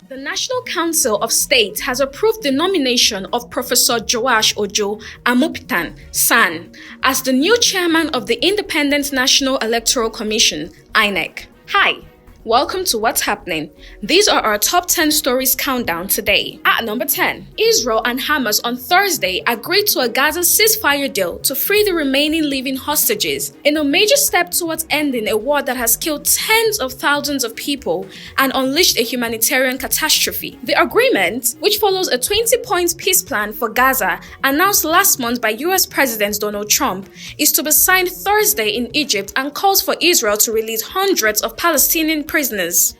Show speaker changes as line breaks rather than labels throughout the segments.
The National Council of State has approved the nomination of Professor Joash Ojo Amupitan, SAN, as the new chairman of the Independent National Electoral Commission, INEC. Hi, welcome to What's Happening. These are our top 10 stories countdown today. At number 10, Israel and Hamas on Thursday agreed to a Gaza ceasefire deal to free the remaining living hostages in a major step towards ending a war that has killed tens of thousands of people and unleashed a humanitarian catastrophe. The agreement, which follows a 20-point peace plan for Gaza announced last month by US President Donald Trump, is to be signed Thursday in Egypt and calls for Israel to release hundreds of Palestinian prisoners.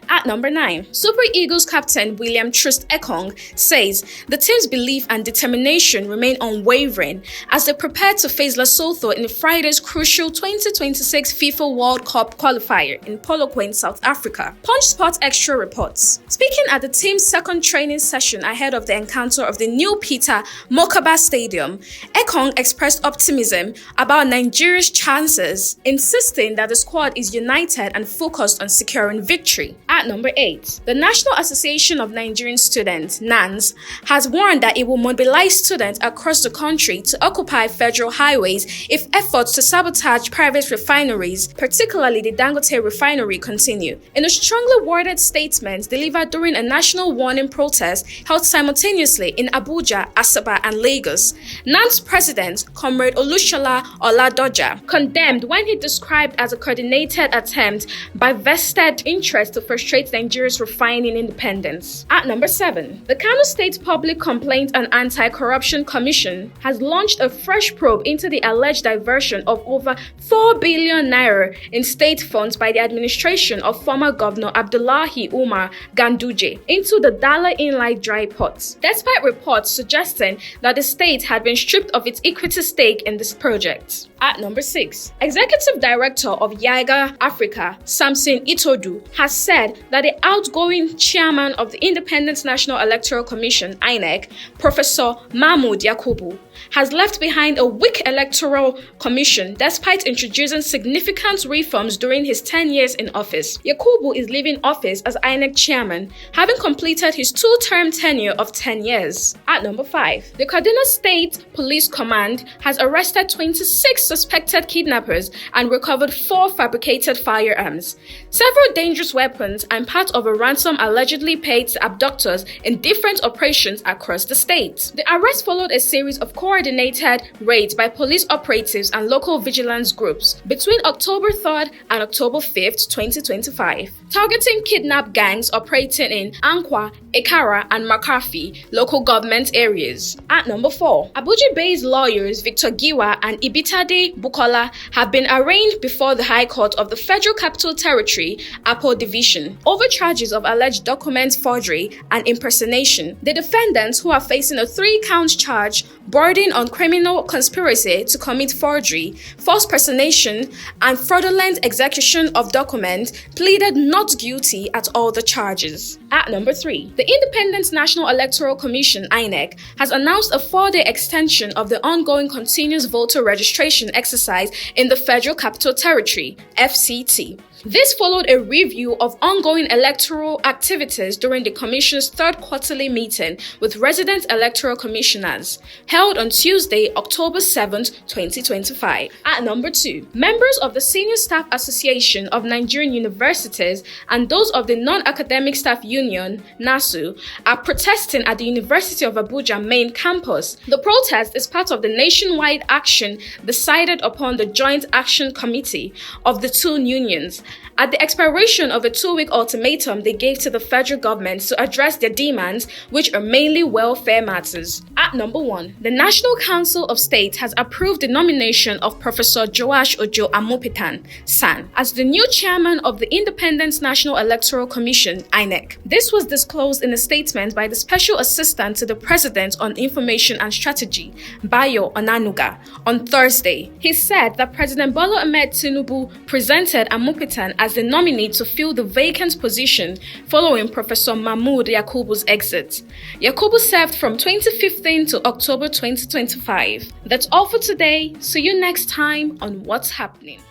At number 9, Super Eagles captain William Troost Ekong says the team's belief and determination remain unwavering as they prepare to face Lesotho in Friday's crucial 2026 FIFA World Cup qualifier in Polokwane, South Africa. Punch Sport Extra reports. Speaking at the team's second training session ahead of the encounter of the new Peter Mokaba Stadium, Ekong expressed optimism about Nigeria's chances, insisting that the squad is united and focused on securing victory. At number 8, the National Association of Nigerian Students, NANS, has warned that it will mobilize students across the country to occupy federal highways if efforts to sabotage private refineries, particularly the Dangote Refinery, continue. In a strongly worded statement delivered during a national warning protest held simultaneously in Abuja, Asaba, and Lagos, NANS President Comrade Olushola Oladoja condemned when he described as a coordinated attempt by vested interest to frustrate Nigeria's refining independence. At number 7, the Kano State Public Complaint and Anti-Corruption Commission has launched a fresh probe into the alleged diversion of over 4 billion naira in state funds by the administration of former Governor Abdullahi Umar Ganduje into the Dala Inlet dry port, despite reports suggesting that the state had been stripped of its equity stake in this project. At number 6, Executive Director of Yiaga Africa, Samson Itodo, has said that the outgoing chairman of the Independent National Electoral Commission, INEC, Professor Mahmoud Yakubu, has left behind a weak electoral commission despite introducing significant reforms during his 10 years in office. Yakubu is leaving office as INEC chairman, having completed his two-term tenure of 10 years. At number 5, the Kaduna State Police Command has arrested 26 suspected kidnappers and recovered 4 fabricated firearms, several dangerous weapons, and part of a ransom allegedly paid to abductors in different operations across the state. The arrest followed a series of coordinated raids by police operatives and local vigilance groups between October 3rd and October 5th, 2025, targeting kidnap gangs operating in Ankwa, Ekara, and Makarfi local government areas. At number 4, Abuja-based lawyers Victor Giwa and Ibitade Bukola have been arraigned before the High Court of the Federal Capital Territory, Apo Division, over charges of alleged document forgery and impersonation. The defendants, who are facing a 3-count charge bordering on criminal conspiracy to commit forgery, false personation, and fraudulent execution of documents, pleaded not guilty at all the charges. At number 3, the Independent National Electoral Commission, INEC, has announced a 4-day extension of the ongoing continuous voter registration exercise in the Federal Capital Territory, FCT. This followed a review of ongoing electoral activities during the Commission's 3rd quarterly meeting with resident electoral commissioners, held on Tuesday, October 7, 2025. At number 2, members of the Senior Staff Association of Nigerian Universities and those of the Non-Academic Staff Union, NASU, are protesting at the University of Abuja main campus. The protest is part of the nationwide action decided upon the Joint Action Committee of the two unions at the expiration of a 2-week ultimatum they gave to the federal government to address their demands, which are mainly welfare matters. At number 1, the National Council of State has approved the nomination of Professor Joash Ojo Amupitan, SAN, as the new chairman of the Independent National Electoral Commission, INEC. This was disclosed in a statement by the Special Assistant to the President on Information and Strategy, Bayo Onanuga, on Thursday. He said that President Bola Ahmed Tinubu presented Amupitan as the nominee to fill the vacant position following Professor Mahmoud Yakubu's exit. Yakubu served from 2015 to October 2025. That's all for today. See you next time on What's Happening.